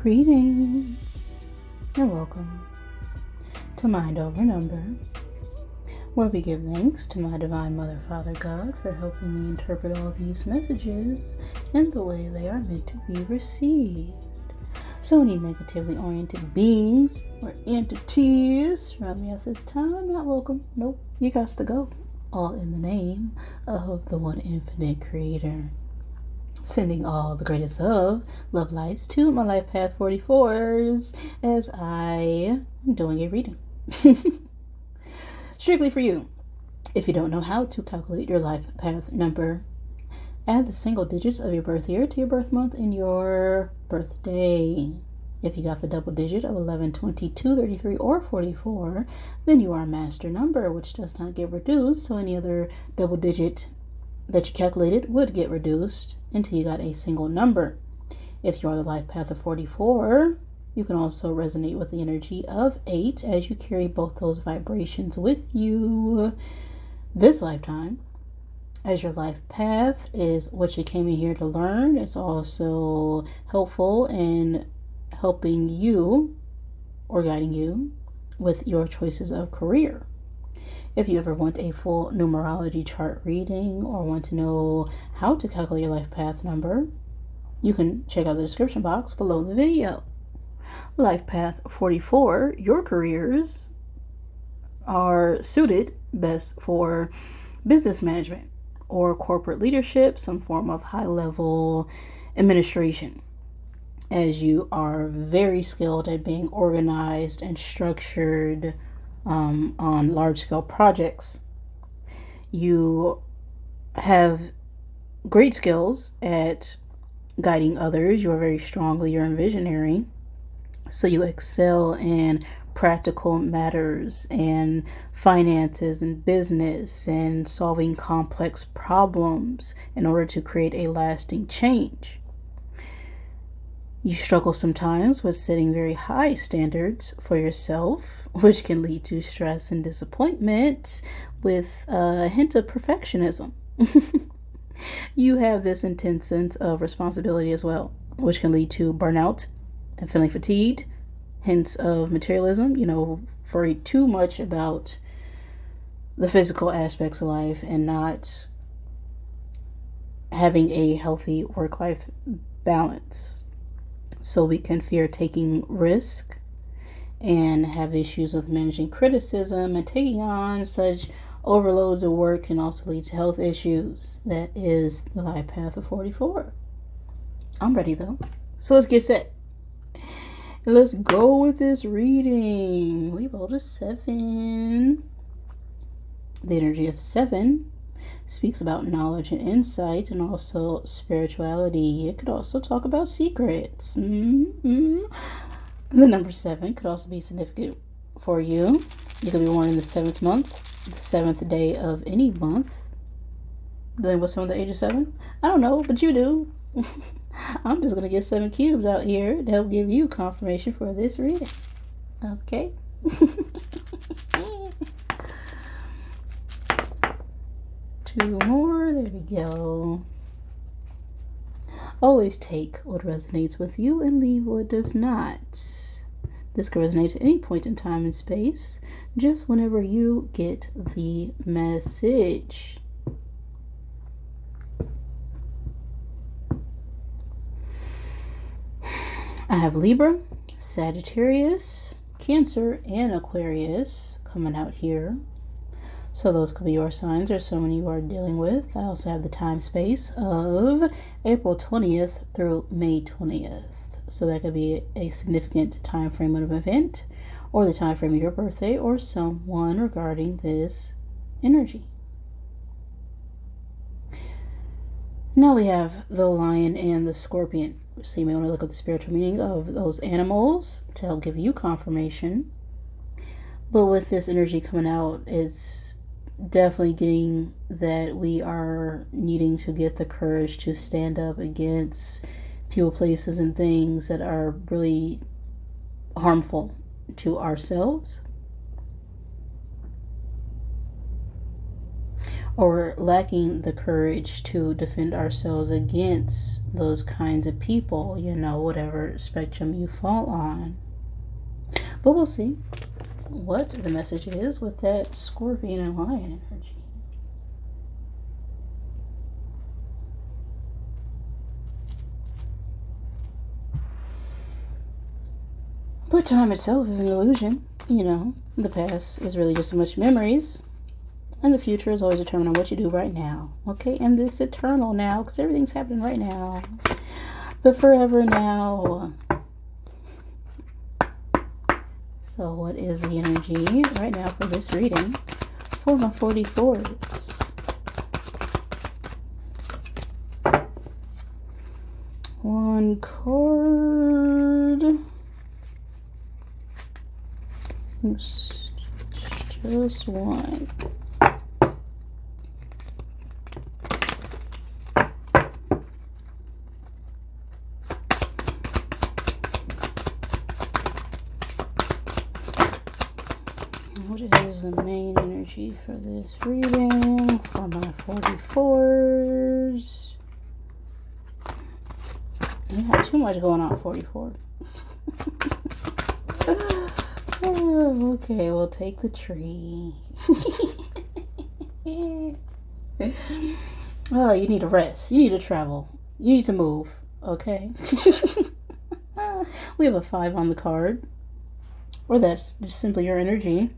Greetings and welcome to Mind Over Number, where we give thanks to my Divine Mother, Father God, for helping me interpret all these messages in the way they are meant to be received. So any negatively oriented beings or entities around me at this time, not welcome. Nope, you got to go. All in the name of the one infinite creator. Sending all the greatest of love lights to my Life Path 44s as I am doing a reading. Strictly for you. If you don't know how to calculate your Life Path number, add the single digits of your birth year to your birth month and your birthday. If you got the double digit of 11, 22, 33, or 44, then you are a master number, which does not get reduced, so any other double digit that you calculated would get reduced until you got a single number. If you are the Life Path of 44, you can also resonate with the energy of 8 as you carry both those vibrations with you this lifetime. As your life path is what you came in here to learn, it's also helpful in helping you or guiding you with your choices of career. If you ever want a full numerology chart reading or want to know how to calculate your life path number, you can check out the description box below the video. Life Path 44, your careers are suited best for business management or corporate leadership, some form of high-level administration, as you are very skilled at being organized and structured on large-scale projects. You have great skills at guiding others. You are very strong leader and visionary. So you excel in practical matters and finances and business and solving complex problems in order to create a lasting change. You struggle sometimes with setting very high standards for yourself, which can lead to stress and disappointment with a hint of perfectionism. You have this intense sense of responsibility as well, which can lead to burnout and feeling fatigued, hints of materialism, worry too much about the physical aspects of life and not having a healthy work-life balance. So we can fear taking risk and have issues with managing criticism, and taking on such overloads of work can also lead to health issues. That is the Life Path of 44. I'm ready though. So let's get set. Let's go with this reading. We rolled a 7. The energy of 7 speaks about knowledge and insight and also spirituality. It could also talk about secrets. The number 7 could also be significant for you. You could be born in the 7th month, the 7th day of any month. Then what's some of the age of 7? I don't know, but you do. I'm just going to get 7 cubes out here to help give you confirmation for this reading. Okay? 2 more. There we go. Always take what resonates with you and leave what does not. This can resonate at any point in time and space, just whenever you get the message. I have Libra, Sagittarius, Cancer, and Aquarius coming out here. So those could be your signs or someone you are dealing with. I also have the time space of April 20th through May 20th. So that could be a significant time frame of an event, or the time frame of your birthday, or someone regarding this energy. Now we have the Lion and the Scorpion. So you may want to look at the spiritual meaning of those animals to help give you confirmation. But with this energy coming out, it's definitely getting that we are needing to get the courage to stand up against people, places, and things that are really harmful to ourselves or lacking the courage to defend ourselves against those kinds of people, whatever spectrum you fall on. But we'll see what the message is with that Scorpion and Lion energy. But time itself is an illusion. The past is really just so much memories. And the future is always determined on what you do right now. Okay? And this eternal now, because everything's happening right now. The forever now. So what is the energy right now for this reading for my 44s? One card. Oops, just one. What is the main energy for this reading for my 44s? You got too much going on, 44. Oh, okay, we'll take the tree. Oh, you need to rest. You need to travel. You need to move. Okay. We have a 5 on the card. Or that's just simply your energy.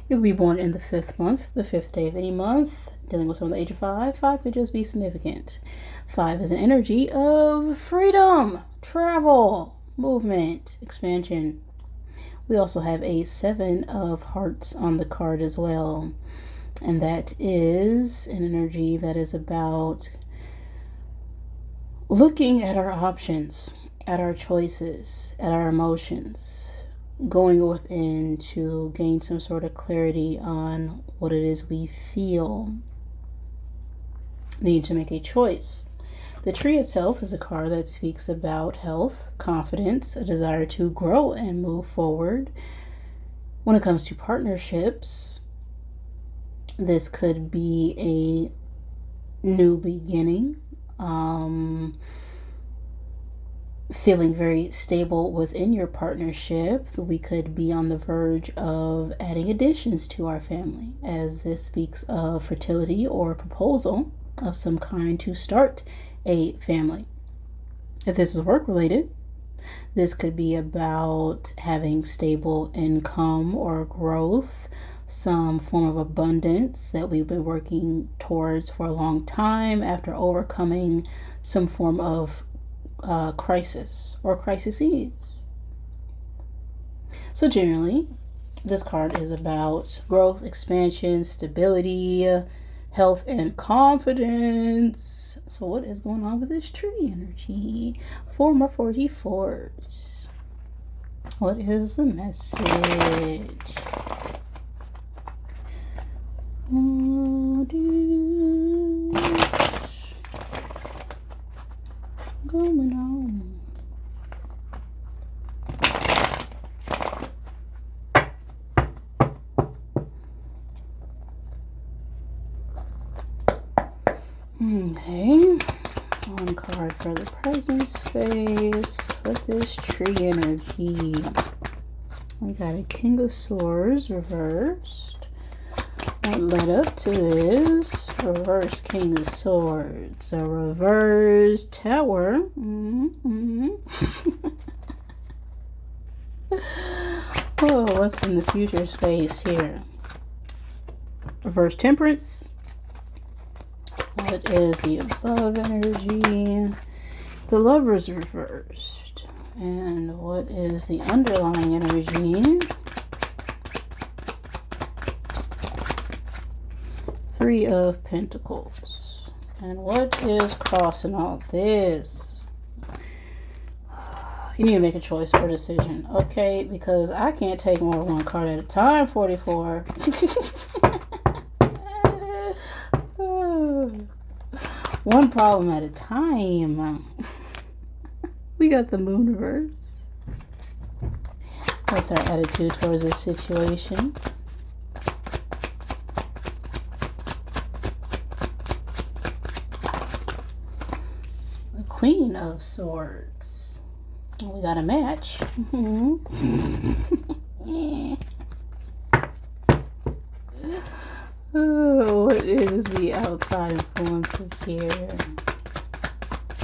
You could be born in the 5th month, the 5th day of any month, dealing with someone at the age of 5. 5 could just be significant. 5 is an energy of freedom, travel, movement, expansion. We also have a 7 of hearts on the card as well. And that is an energy that is about looking at our options, at our choices, at our emotions, going within to gain some sort of clarity on what it is we feel. Need to make a choice. The tree itself is a card that speaks about health, confidence, a desire to grow and move forward. When it comes to partnerships, this could be a new beginning, feeling very stable within your partnership. We could be on the verge of adding additions to our family, as this speaks of fertility or proposal of some kind to start a family. If this is work related, this could be about having stable income or growth, some form of abundance that we've been working towards for a long time after overcoming some form of crisis or crises. So generally, this card is about growth, expansion, stability, health, and confidence. So what is going on with this tree energy for my 44s? What is the message? What is going on? Okay, one card for the present space with this tree energy. We got a King of Swords reversed. What led up to this? Reverse King of Swords. A reverse Tower. Oh, what's in the future space here? Reverse Temperance. What is the above energy? The Lover's reversed. And what is the underlying energy? 3 of Pentacles. And what is crossing all this? You need to make a choice or decision, okay? Because I can't take more than one card at a time, 44. One problem at a time. We got the Moon reverse. What's our attitude towards this situation? Queen of Swords. We got a match. Oh, what is the outside influences here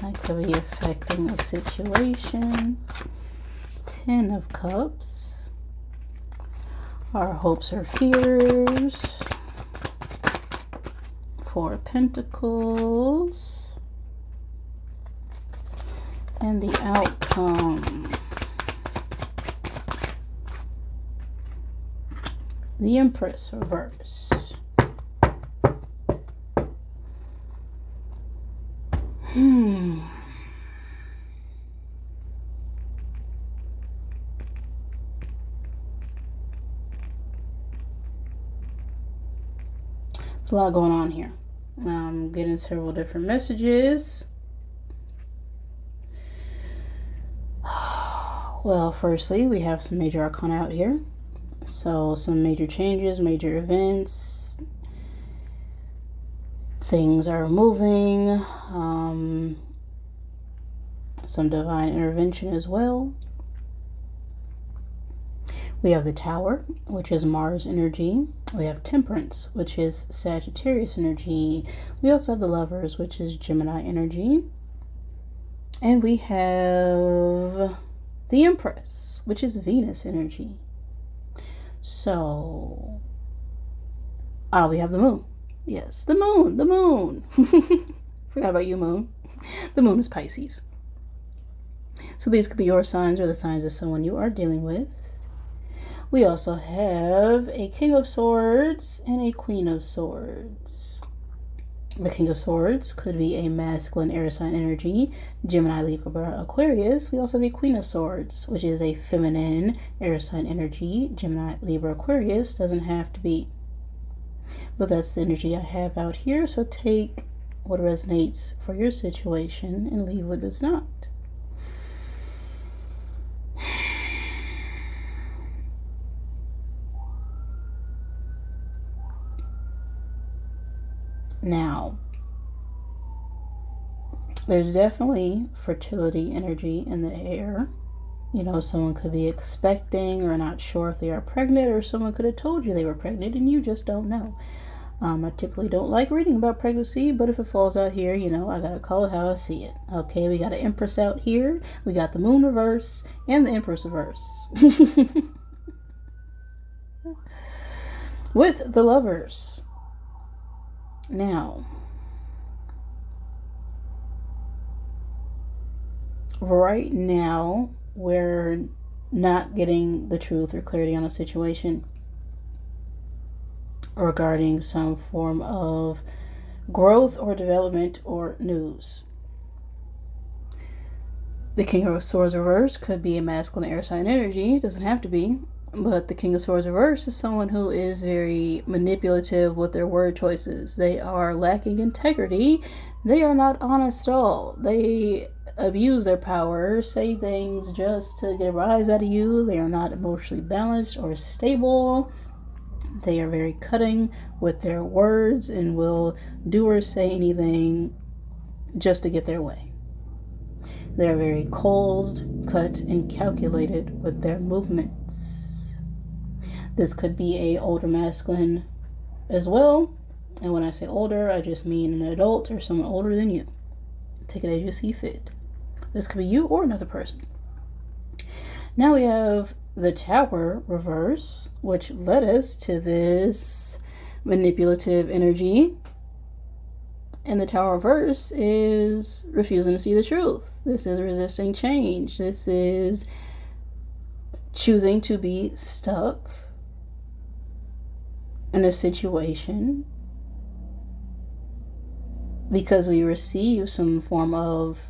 that could be affecting a situation? 10 of Cups. Our hopes or fears. 4 of Pentacles. And the outcome. The Empress reverse. There's a lot going on here. I'm getting several different messages. Well, firstly, we have some major arcana out here. So some major changes, major events. Things are moving. Some divine intervention as well. We have the Tower, which is Mars energy. We have Temperance, which is Sagittarius energy. We also have the Lovers, which is Gemini energy. And we have the Empress, which is Venus energy. So, we have the Moon. Yes, the Moon. Forgot about you, Moon. The Moon is Pisces. So these could be your signs or the signs of someone you are dealing with. We also have a King of Swords and a Queen of Swords. The King of Swords could be a masculine air sign energy, Gemini, Libra, Aquarius. We also have a Queen of Swords, which is a feminine air sign energy, Gemini, Libra, Aquarius. Doesn't have to be. But that's the energy I have out here. So take what resonates for your situation and leave what does not. Now, there's definitely fertility energy in the air. You know, someone could be expecting or not sure if they are pregnant, or someone could have told you they were pregnant and you just don't know. I typically don't like reading about pregnancy, but if it falls out here, you know, I gotta call it how I see it. Okay, we got an Empress out here. We got the Moon reverse and the Empress reverse. With the Lovers. Now, right now, we're not getting the truth or clarity on a situation regarding some form of growth or development or news. The King of Swords reverse could be a masculine air sign energy. It doesn't have to be. But the King of Swords reverse is someone who is very manipulative with their word choices. They are lacking integrity. They are not honest at all. They abuse their power, say things just to get a rise out of you. They are not emotionally balanced or stable. They are very cutting with their words and will do or say anything just to get their way. They are very cold, cut, and calculated with their movements. This could be a older masculine as well. And when I say older, I just mean an adult or someone older than you. Take it as you see fit. This could be you or another person. Now we have the Tower reverse, which led us to this manipulative energy. And the Tower reverse is refusing to see the truth. This is resisting change. This is choosing to be stuck in a situation because we received some form of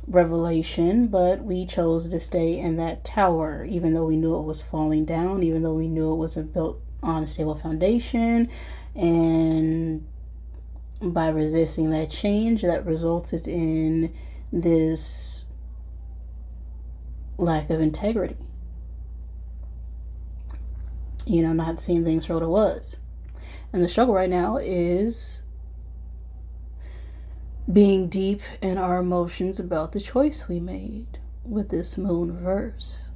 revelation, but we chose to stay in that tower, even though we knew it was falling down, even though we knew it wasn't built on a stable foundation. And by resisting that change, that resulted in this lack of integrity. You know, not seeing things for what it was. And the struggle right now is being deep in our emotions about the choice we made with this moon reverse.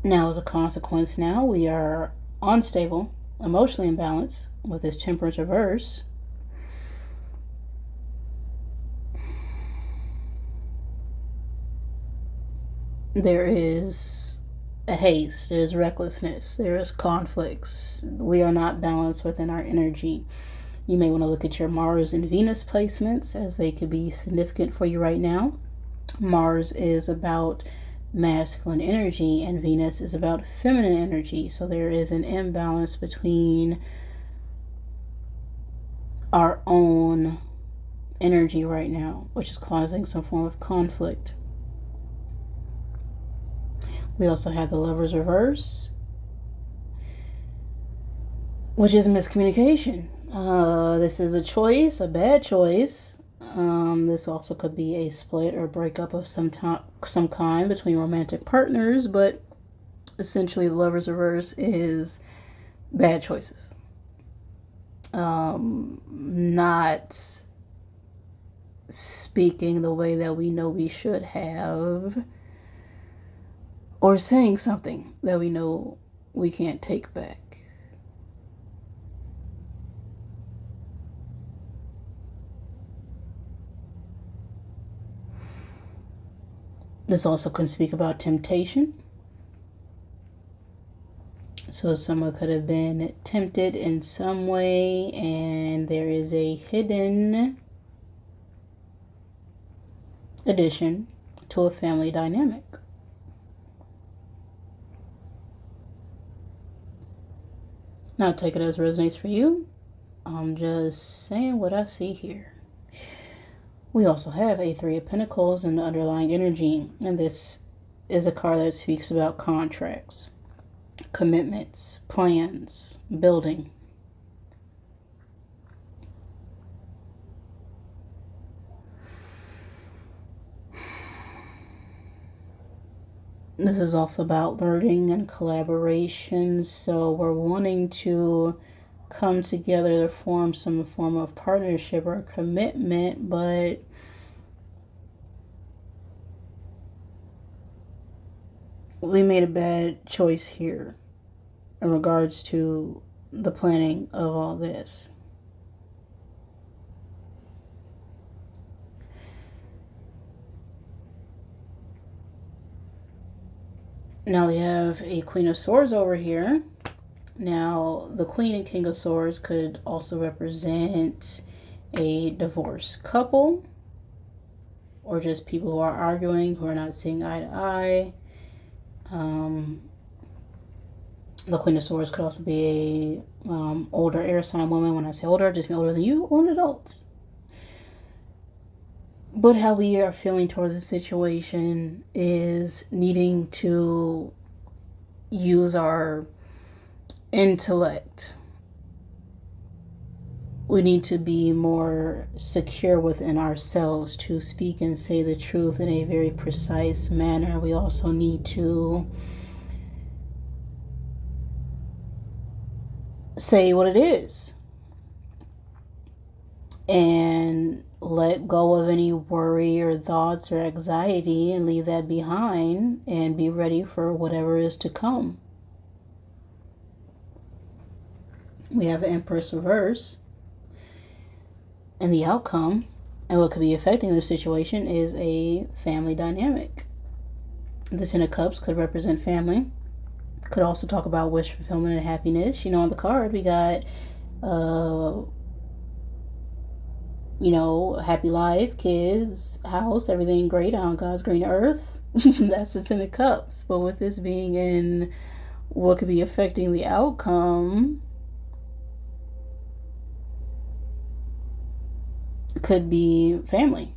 Now, as a consequence, now we are unstable, emotionally imbalanced with this temperance reverse. There is a haste, there is recklessness, there is conflicts. We are not balanced within our energy. You may want to look at your Mars and Venus placements, as they could be significant for you right now. Mars is about masculine energy and Venus is about feminine energy. So there is an imbalance between our own energy right now, which is causing some form of conflict. We also have the Lover's reverse, which is miscommunication. This is a choice, a bad choice. This also could be a split or breakup of some kind between romantic partners, but essentially the Lover's reverse is bad choices. Not speaking the way that we know we should have, or saying something that we know we can't take back. This also can speak about temptation. So someone could have been tempted in some way, and there is a hidden addition to a family dynamic. Now take it as resonates for you. I'm just saying what I see here. We also have a Three of Pentacles in the underlying energy, and this is a card that speaks about contracts, commitments, plans, building. This is also about learning and collaboration. So we're wanting to come together to form some form of partnership or commitment, but we made a bad choice here in regards to the planning of all this. Now we have a Queen of Swords over here. Now, the Queen and King of Swords could also represent a divorced couple, or just people who are arguing, who are not seeing eye to eye. The Queen of Swords could also be a older air sign woman. When I say older, just mean older than you, or an adult. But how we are feeling towards the situation is needing to use our intellect. We need to be more secure within ourselves to speak and say the truth in a very precise manner. We also need to say what it is and let go of any worry or thoughts or anxiety and leave that behind and be ready for whatever is to come. We have the Empress reverse, and the outcome and what could be affecting the situation is a family dynamic. The Ten of Cups could represent family. Could also talk about wish fulfillment and happiness. You know, on the card we got happy life, kids, house, everything great on God's green earth. That's the Ten of Cups. But with this being in what could be affecting the outcome, could be family.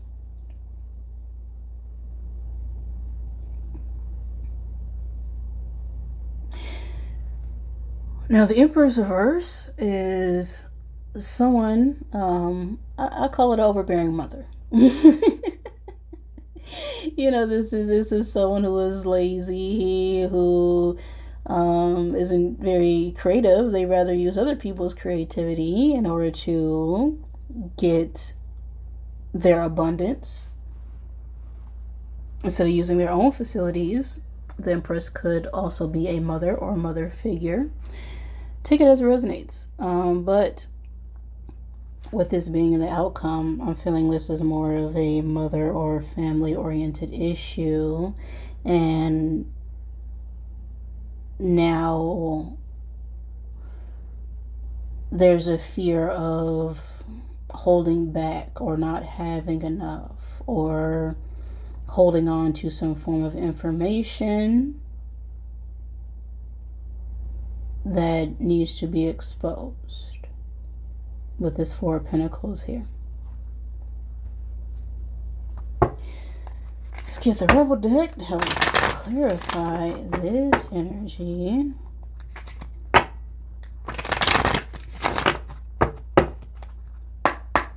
Now the Emperor's reverse is someone, I call it an overbearing mother. This is someone who is lazy, who isn't very creative. They rather use other people's creativity in order to get their abundance instead of using their own facilities. The Empress could also be a mother or mother figure. Take it as it resonates. But with this being in the outcome, I'm feeling this is more of a mother or family oriented issue. And now there's a fear of holding back or not having enough or holding on to some form of information that needs to be exposed with this Four of Pentacles here. Let's get the Rebel deck to help clarify this energy.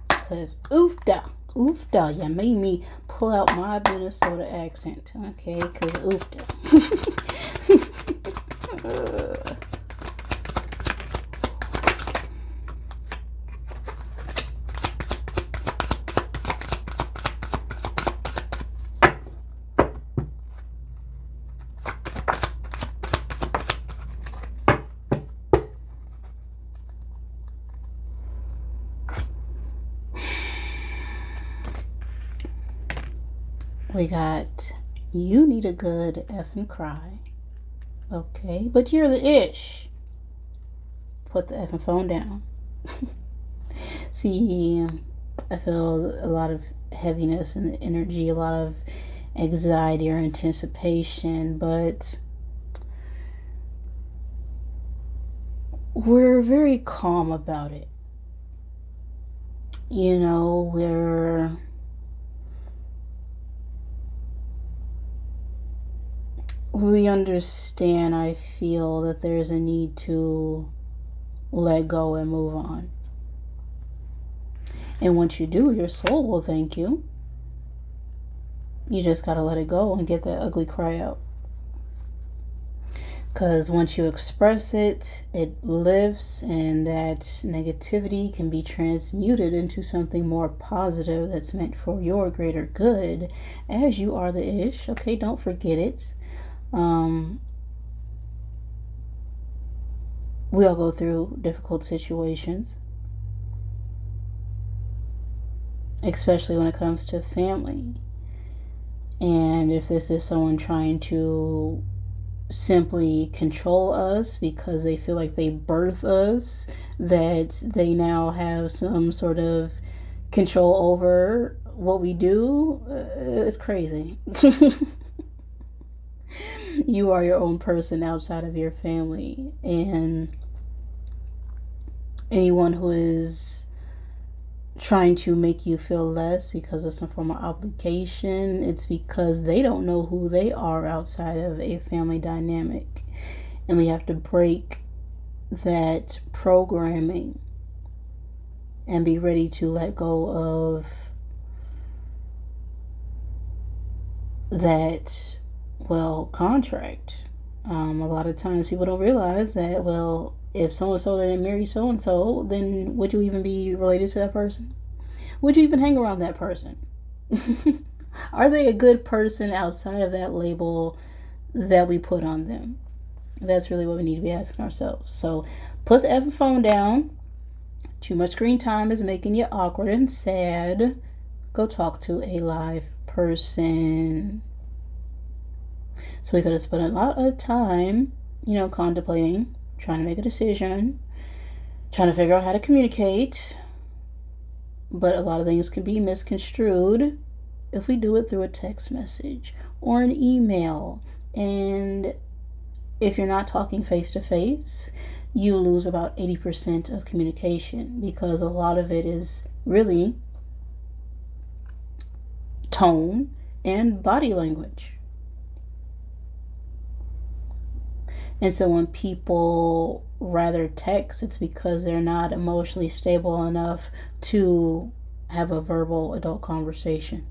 Because oofda, you made me pull out my Minnesota accent. Okay, because oofda. We got, you need a good effing cry. Okay, but you're the ish. Put the effing phone down. See, I feel a lot of heaviness in the energy, a lot of anxiety or anticipation, but we're very calm about it. You know, we understand, I feel, that there's a need to let go and move on. And once you do, your soul will thank you. You just gotta let it go and get that ugly cry out. Because once you express it, it lives, and that negativity can be transmuted into something more positive that's meant for your greater good, as you are the ish. Okay, don't forget it. We all go through difficult situations, especially when it comes to family. And if this is someone trying to simply control us because they feel like they birth us, that they now have some sort of control over what we do, it's crazy. You are your own person outside of your family, and anyone who is trying to make you feel less because of some form of obligation, it's because they don't know who they are outside of a family dynamic. And we have to break that programming and be ready to let go of that, contract. A lot of times people don't realize that, if so-and-so didn't marry so-and-so, then would you even be related to that person? Would you even hang around that person? Are they a good person outside of that label that we put on them? That's really what we need to be asking ourselves. So put the effing phone down. Too much screen time is making you awkward and sad. Go talk to a live person. So we could have spent a lot of time, contemplating, trying to make a decision, trying to figure out how to communicate. But a lot of things can be misconstrued if we do it through a text message or an email. And if you're not talking face to face, you lose about 80% of communication, because a lot of it is really tone and body language. And so when people rather text, it's because they're not emotionally stable enough to have a verbal adult conversation.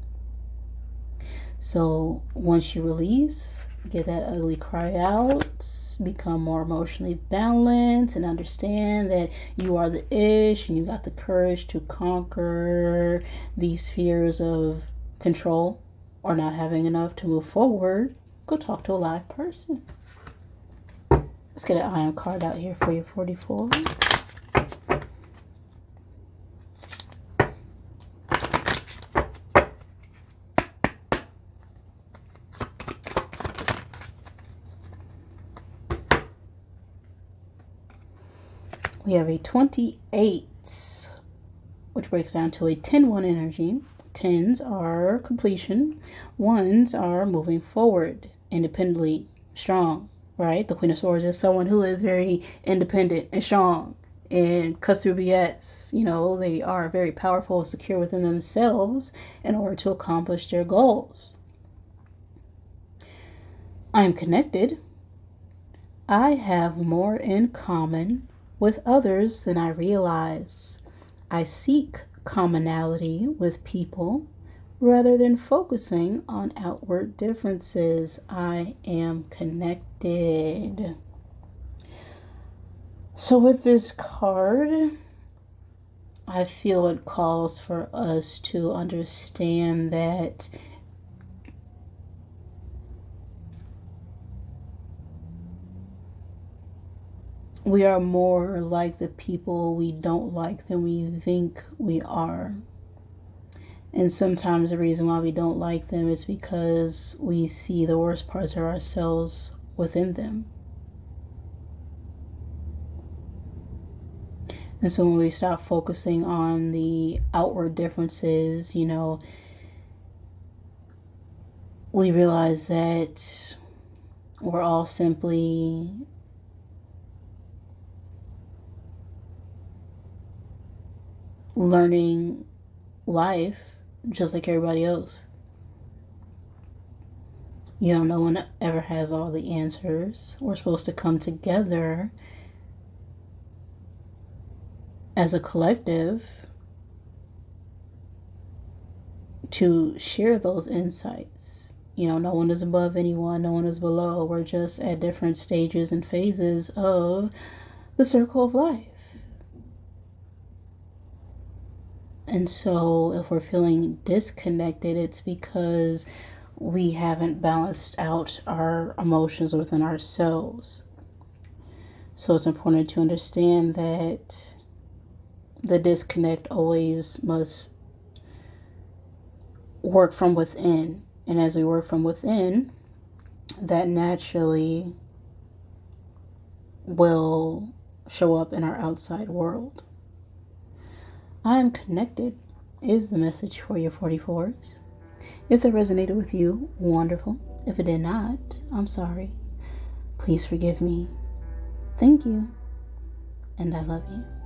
So once you release, get that ugly cry out, become more emotionally balanced, and understand that you are the ish and you got the courage to conquer these fears of control or not having enough to move forward. Go talk to a live person. Let's get an I am card out here for you, 44. We have a 28, which breaks down to a 10-1 energy. 10s are completion. 1s are moving forward, independently, strong, right? The Queen of Swords is someone who is very independent and strong and cuts through BS. You know, they are very powerful and secure within themselves in order to accomplish their goals. I am connected. I have more in common with others than I realize. I seek commonality with people rather than focusing on outward differences. I am connected. So with this card, I feel it calls for us to understand that we are more like the people we don't like than we think we are. And sometimes the reason why we don't like them is because we see the worst parts of ourselves within them. And so when we stop focusing on the outward differences, you know, we realize that we're all simply learning life just like everybody else. You know, no one ever has all the answers. We're supposed to come together as a collective to share those insights. You know, no one is above anyone, no one is below. We're just at different stages and phases of the circle of life. And so if we're feeling disconnected, it's because we haven't balanced out our emotions within ourselves. So it's important to understand that the disconnect always must work from within. And as we work from within, that naturally will show up in our outside world. I am connected is the message for your 44s. If that resonated with you, wonderful. If it did not, I'm sorry. Please forgive me. Thank you. And I love you.